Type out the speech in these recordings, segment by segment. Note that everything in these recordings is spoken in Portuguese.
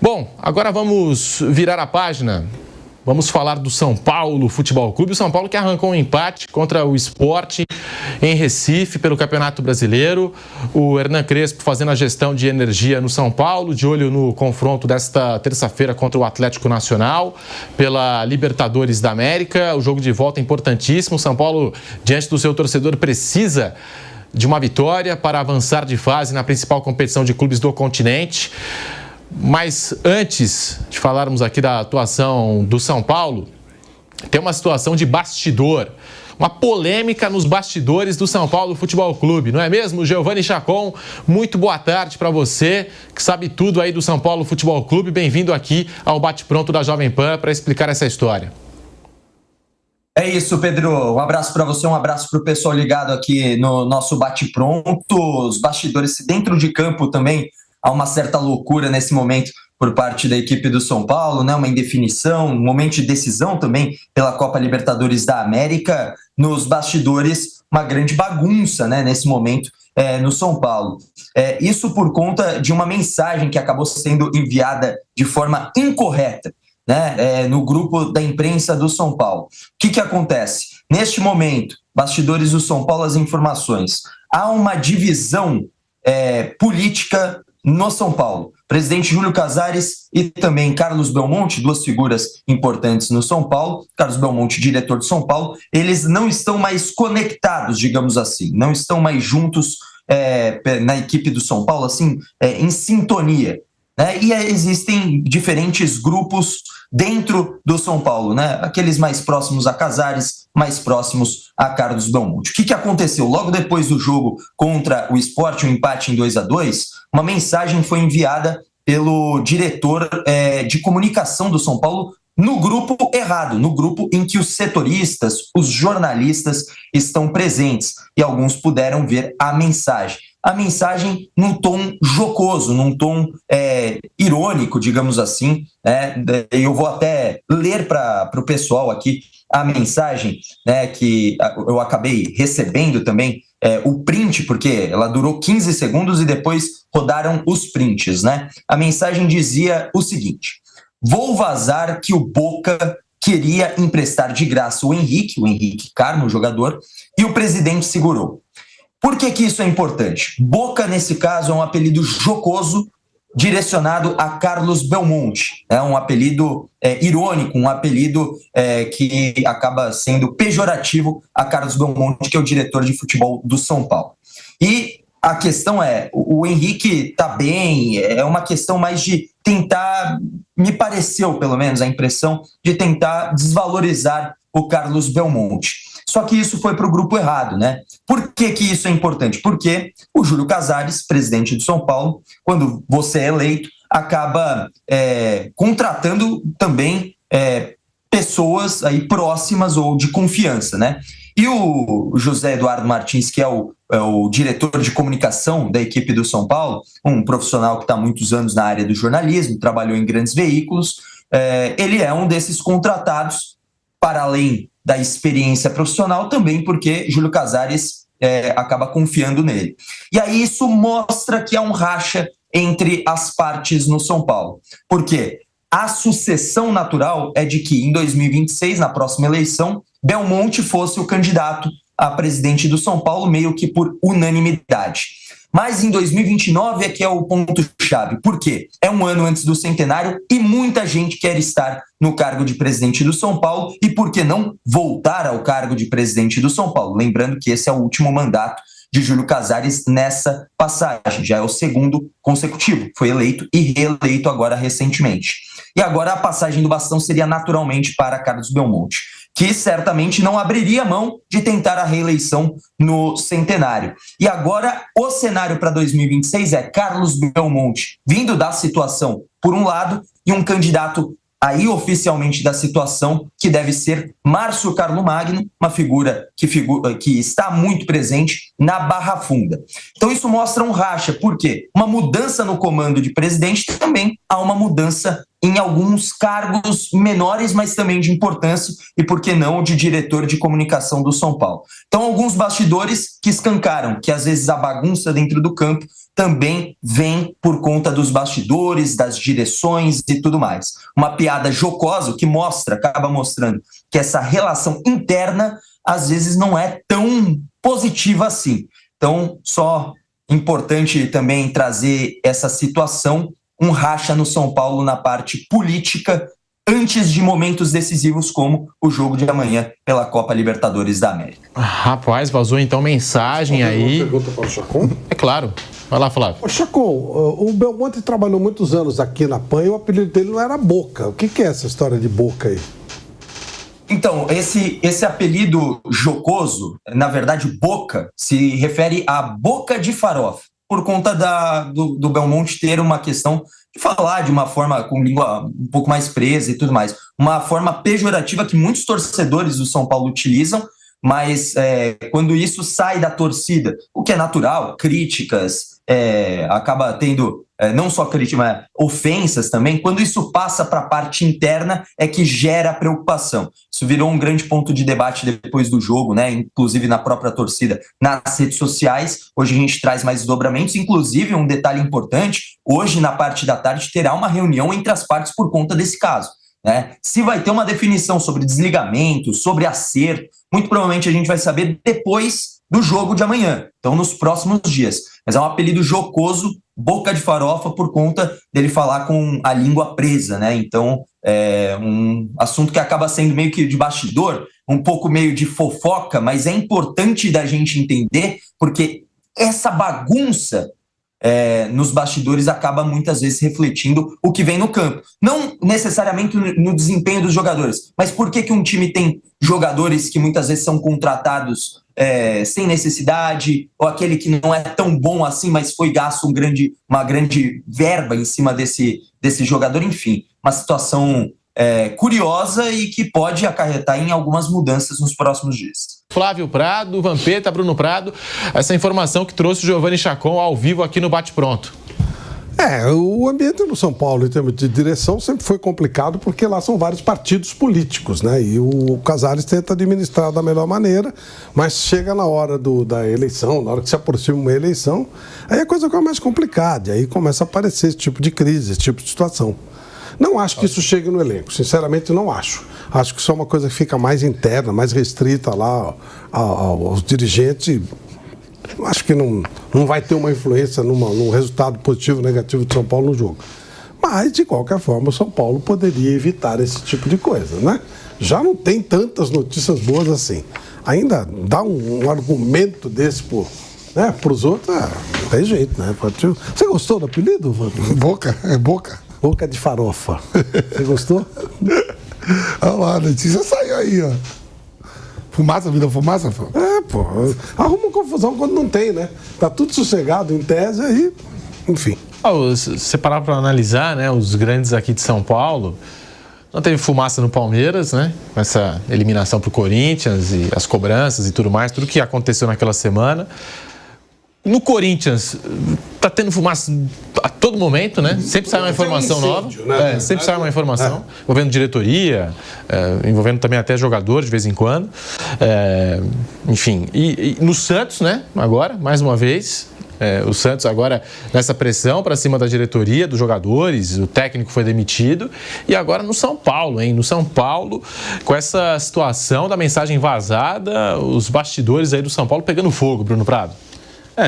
Bom, agora vamos virar a página. Vamos falar do São Paulo Futebol Clube. O São Paulo que arrancou um empate contra o Sport em Recife pelo Campeonato Brasileiro. O Hernan Crespo fazendo a gestão de energia no São Paulo, de olho no confronto desta terça-feira contra o Atlético Nacional pela Libertadores da América. O jogo de volta é importantíssimo. O São Paulo, diante do seu torcedor, precisa de uma vitória para avançar de fase na principal competição de clubes do continente. Mas antes de falarmos aqui da atuação do São Paulo, tem uma situação de bastidor, uma polêmica nos bastidores do São Paulo Futebol Clube, não é mesmo, Giovanni Chacon? Muito boa tarde para você, que sabe tudo aí do São Paulo Futebol Clube. Bem-vindo aqui ao Bate-Pronto da Jovem Pan para explicar essa história. É isso, Pedro. Um abraço para você, um abraço para o pessoal ligado aqui no nosso Bate-Pronto. Os bastidores dentro de campo também. Há uma certa loucura nesse momento por parte da equipe do São Paulo, né? Uma indefinição, um momento de decisão também pela Copa Libertadores da América. Nos bastidores, uma grande bagunça, né? Nesse momento no São Paulo. Isso por conta de uma mensagem que acabou sendo enviada de forma incorreta, né? No grupo da imprensa do São Paulo. O que acontece? Neste momento, bastidores do São Paulo, as informações. Há uma divisão política no São Paulo. Presidente Júlio Casares e também Carlos Belmonte, duas figuras importantes no São Paulo. Carlos Belmonte, diretor de São Paulo, eles não estão mais conectados, digamos assim, não estão mais juntos na equipe do São Paulo, assim, em sintonia. E existem diferentes grupos dentro do São Paulo, né? Aqueles mais próximos a Casares, mais próximos a Carlos Belmonte. O que aconteceu? Logo depois do jogo contra o Sport, um empate em 2-2, uma mensagem foi enviada pelo diretor de comunicação do São Paulo no grupo errado, no grupo em que os setoristas, os jornalistas estão presentes, e alguns puderam ver a mensagem. A mensagem num tom jocoso, num tom irônico, digamos assim. Eu vou até ler para o pessoal aqui a mensagem, né, que eu acabei recebendo também, o print, porque ela durou 15 segundos e depois rodaram os prints, né? A mensagem dizia o seguinte: vou vazar que o Boca queria emprestar de graça o Henrique Carmo, o jogador, e o presidente segurou. Por que isso é importante? Boca, nesse caso, é um apelido jocoso direcionado a Carlos Belmonte. É um apelido irônico, um apelido que acaba sendo pejorativo a Carlos Belmonte, que é o diretor de futebol do São Paulo. E a questão o Henrique está bem, é uma questão mais de tentar, me pareceu pelo menos a impressão, de tentar desvalorizar o Carlos Belmonte. Só que isso foi para o grupo errado, né? Por que isso é importante? Porque o Júlio Casares, presidente de São Paulo, quando você é eleito, acaba contratando também pessoas aí próximas ou de confiança, né? E o José Eduardo Martins, que é o diretor de comunicação da equipe do São Paulo, um profissional que está há muitos anos na área do jornalismo, trabalhou em grandes veículos, ele é um desses contratados, para além da experiência profissional, também porque Júlio Casares acaba confiando nele. E aí isso mostra que há um racha entre as partes no São Paulo. Por quê? A sucessão natural é de que em 2026, na próxima eleição, Belmonte fosse o candidato a presidente do São Paulo, meio que por unanimidade. Mas em 2029 é que é o ponto-chave. Por quê? É um ano antes do centenário e muita gente quer estar no cargo de presidente do São Paulo e, por que não, voltar ao cargo de presidente do São Paulo. Lembrando que esse é o último mandato de Júlio Casares nessa passagem. Já é o segundo consecutivo. Foi eleito e reeleito agora recentemente. E agora a passagem do bastão seria naturalmente para Carlos Belmonte, que certamente não abriria mão de tentar a reeleição no centenário. E agora o cenário para 2026 é Carlos Belmonte vindo da situação, por um lado, e um candidato aí oficialmente da situação, que deve ser Márcio Carlomagno, uma figura que está muito presente na Barra Funda. Então isso mostra um racha, por quê? Uma mudança no comando de presidente, também há uma mudança em alguns cargos menores, mas também de importância, e por que não de diretor de comunicação do São Paulo. Então alguns bastidores que escancaram que às vezes a bagunça dentro do campo também vem por conta dos bastidores, das direções e tudo mais. Uma piada jocosa que acaba mostrando que essa relação interna às vezes não é tão positiva assim. Então, só importante também trazer essa situação, um racha no São Paulo na parte política, antes de momentos decisivos como o jogo de amanhã pela Copa Libertadores da América. Rapaz, vazou então mensagem aí. Uma pergunta para o Chacon? É claro. Vai lá, Flávio. Ô, Chacon, o Belmonte trabalhou muitos anos aqui na PAN e o apelido dele não era Boca. O que é essa história de Boca aí? Então, esse apelido jocoso, na verdade, Boca, se refere a boca de farofa, por conta do Belmonte ter uma questão de falar de uma forma com língua um pouco mais presa e tudo mais. Uma forma pejorativa que muitos torcedores do São Paulo utilizam, mas quando isso sai da torcida, o que é natural, críticas, acaba tendo não só críticas, mas ofensas também, quando isso passa para a parte interna é que gera preocupação. Isso virou um grande ponto de debate depois do jogo, né? Inclusive na própria torcida, nas redes sociais. Hoje a gente traz mais desdobramentos, inclusive um detalhe importante, hoje na parte da tarde terá uma reunião entre as partes por conta desse caso. Né? Se vai ter uma definição sobre desligamento, sobre acerto, muito provavelmente a gente vai saber depois do jogo de amanhã, então nos próximos dias. Mas é um apelido jocoso, boca de farofa, por conta dele falar com a língua presa, né? Então é um assunto que acaba sendo meio que de bastidor, um pouco meio de fofoca, mas é importante da gente entender, porque essa bagunça nos bastidores acaba muitas vezes refletindo o que vem no campo. Não necessariamente no desempenho dos jogadores, mas por que um time tem jogadores que muitas vezes são contratados sem necessidade, ou aquele que não é tão bom assim, mas foi gasto uma grande verba em cima desse jogador. Enfim, uma situação curiosa e que pode acarretar em algumas mudanças nos próximos dias. Flávio Prado, Vampeta, Bruno Prado, essa informação que trouxe o Giovanni Chacon ao vivo aqui no Bate Pronto. O ambiente no São Paulo, em termos de direção, sempre foi complicado, porque lá são vários partidos políticos, né? E o Casares tenta administrar da melhor maneira, mas chega na hora da eleição, na hora que se aproxima uma eleição, aí a coisa fica mais complicada, aí começa a aparecer esse tipo de crise, esse tipo de situação. Não acho que isso chegue no elenco, sinceramente não acho. Acho que isso é uma coisa que fica mais interna, mais restrita lá aos dirigentes. Acho que não vai ter uma influência num resultado positivo ou negativo de São Paulo no jogo. Mas, de qualquer forma, o São Paulo poderia evitar esse tipo de coisa, né? Já não tem tantas notícias boas assim. Ainda dá um argumento desse para os outros, não tem jeito, né? Você gostou do apelido, Wander? Boca, é Boca. Boca de farofa. Você gostou? Olha lá, a notícia saiu aí, ó. Fumaça, vida fumaça? Arruma confusão quando não tem, né? Tá tudo sossegado em tese aí, enfim. Se você parar para analisar, né, os grandes aqui de São Paulo, não teve fumaça no Palmeiras, né? Com essa eliminação pro Corinthians e as cobranças e tudo mais, tudo que aconteceu naquela semana. No Corinthians, tá tendo fumaça a todo momento, né? Sempre sai uma informação nova. Né? Sempre sai uma informação envolvendo diretoria, envolvendo também até jogador de vez em quando. Enfim, e no Santos, né? Agora, mais uma vez, o Santos agora nessa pressão para cima da diretoria, dos jogadores, o técnico foi demitido. E agora no São Paulo, hein? No São Paulo, com essa situação da mensagem vazada, os bastidores aí do São Paulo pegando fogo, Bruno Prado.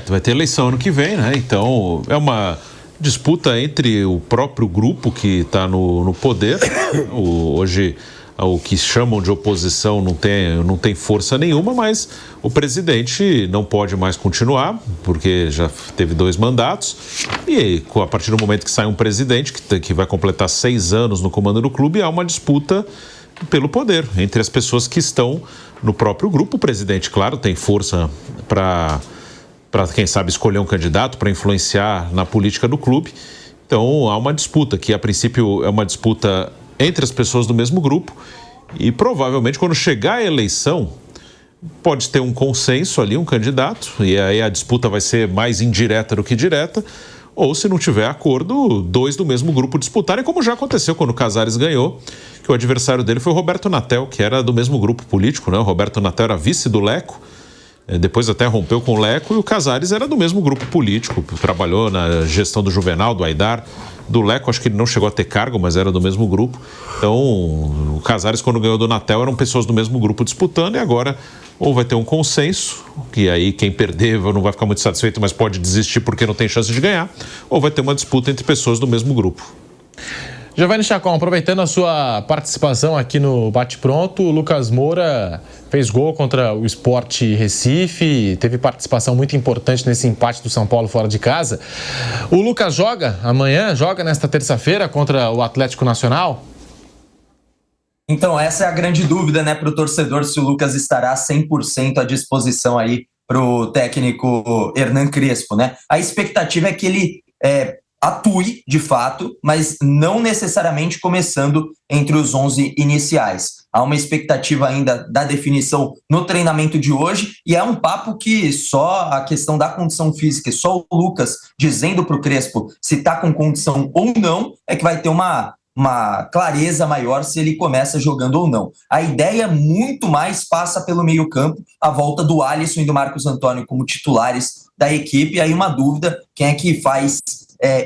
Vai ter eleição ano que vem, né? Então é uma disputa entre o próprio grupo que está no poder. Hoje o que chamam de oposição não tem força nenhuma, mas o presidente não pode mais continuar, porque já teve 2 mandatos. E a partir do momento que sai um presidente que vai completar 6 anos no comando do clube, há uma disputa pelo poder entre as pessoas que estão no próprio grupo. O presidente, claro, tem força para quem sabe escolher um candidato, para influenciar na política do clube. Então há uma disputa, que a princípio é uma disputa entre as pessoas do mesmo grupo, e provavelmente quando chegar a eleição pode ter um consenso ali, um candidato, e aí a disputa vai ser mais indireta do que direta, ou se não tiver acordo, 2 do mesmo grupo disputarem, como já aconteceu quando o Casares ganhou, que o adversário dele foi o Roberto Natel, que era do mesmo grupo político, né? O Roberto Natel era vice do Leco, Depois até rompeu com o Leco, e o Casares era do mesmo grupo político, trabalhou na gestão do Juvenal, do Aidar, do Leco, acho que ele não chegou a ter cargo, mas era do mesmo grupo. Então, o Casares, quando ganhou do Natel, eram pessoas do mesmo grupo disputando, e agora ou vai ter um consenso, que aí quem perder não vai ficar muito satisfeito, mas pode desistir porque não tem chance de ganhar, ou vai ter uma disputa entre pessoas do mesmo grupo. Giovanni Chacon, aproveitando a sua participação aqui no Bate Pronto, o Lucas Moura fez gol contra o Sport Recife, teve participação muito importante nesse empate do São Paulo fora de casa. O Lucas joga amanhã, joga nesta terça-feira contra o Atlético Nacional? Então, essa é a grande dúvida, né, para o torcedor, se o Lucas estará 100% à disposição aí para o técnico Hernan Crespo, né? A expectativa é que ele atue, de fato, mas não necessariamente começando entre os 11 iniciais. Há uma expectativa ainda da definição no treinamento de hoje, e é um papo que só a questão da condição física, só o Lucas dizendo para o Crespo se está com condição ou não, é que vai ter uma clareza maior se ele começa jogando ou não. A ideia muito mais passa pelo meio-campo, a volta do Alisson e do Marcos Antônio como titulares da equipe, e aí uma dúvida, quem é que faz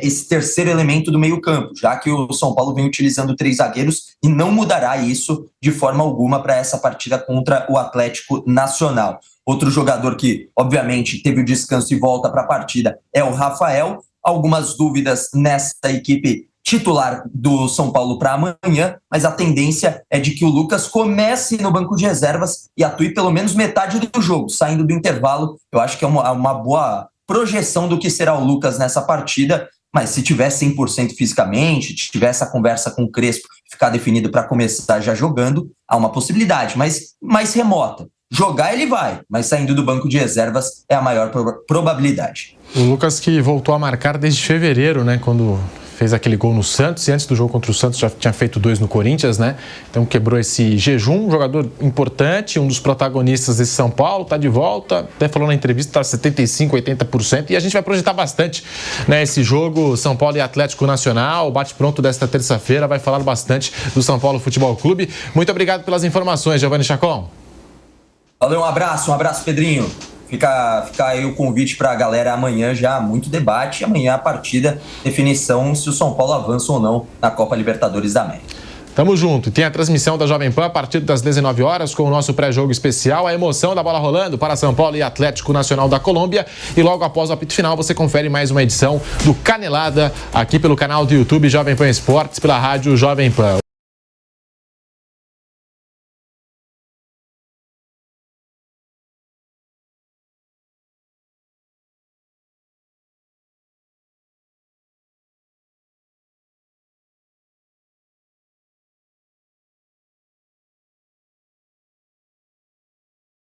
esse terceiro elemento do meio-campo, já que o São Paulo vem utilizando 3 zagueiros e não mudará isso de forma alguma para essa partida contra o Atlético Nacional. Outro jogador que, obviamente, teve o descanso e volta para a partida é o Rafael. Algumas dúvidas nessa equipe titular do São Paulo para amanhã, mas a tendência é de que o Lucas comece no banco de reservas e atue pelo menos metade do jogo, saindo do intervalo. Eu acho que é uma boa projeção do que será o Lucas nessa partida, mas se tiver 100% fisicamente, tiver essa conversa com o Crespo, ficar definido para começar já jogando, há uma possibilidade, mas mais remota. Jogar ele vai, mas saindo do banco de reservas é a maior probabilidade. O Lucas que voltou a marcar desde fevereiro, né, quando fez aquele gol no Santos, e antes do jogo contra o Santos já tinha feito 2 no Corinthians, né? Então quebrou esse jejum, um jogador importante, um dos protagonistas desse São Paulo, tá de volta, até falou na entrevista, tá 75%, 80%, e a gente vai projetar bastante, né, esse jogo São Paulo e Atlético Nacional, o bate-pronto desta terça-feira, vai falar bastante do São Paulo Futebol Clube. Muito obrigado pelas informações, Giovanni Chacon. Valeu, um abraço Pedrinho. Fica aí o convite para a galera amanhã, já muito debate. Amanhã a partida, definição se o São Paulo avança ou não na Copa Libertadores da América. Tamo junto. Tem a transmissão da Jovem Pan a partir das 19 horas com o nosso pré-jogo especial, a emoção da bola rolando para São Paulo e Atlético Nacional da Colômbia. E logo após o apito final, você confere mais uma edição do Canelada aqui pelo canal do YouTube Jovem Pan Esportes, pela rádio Jovem Pan.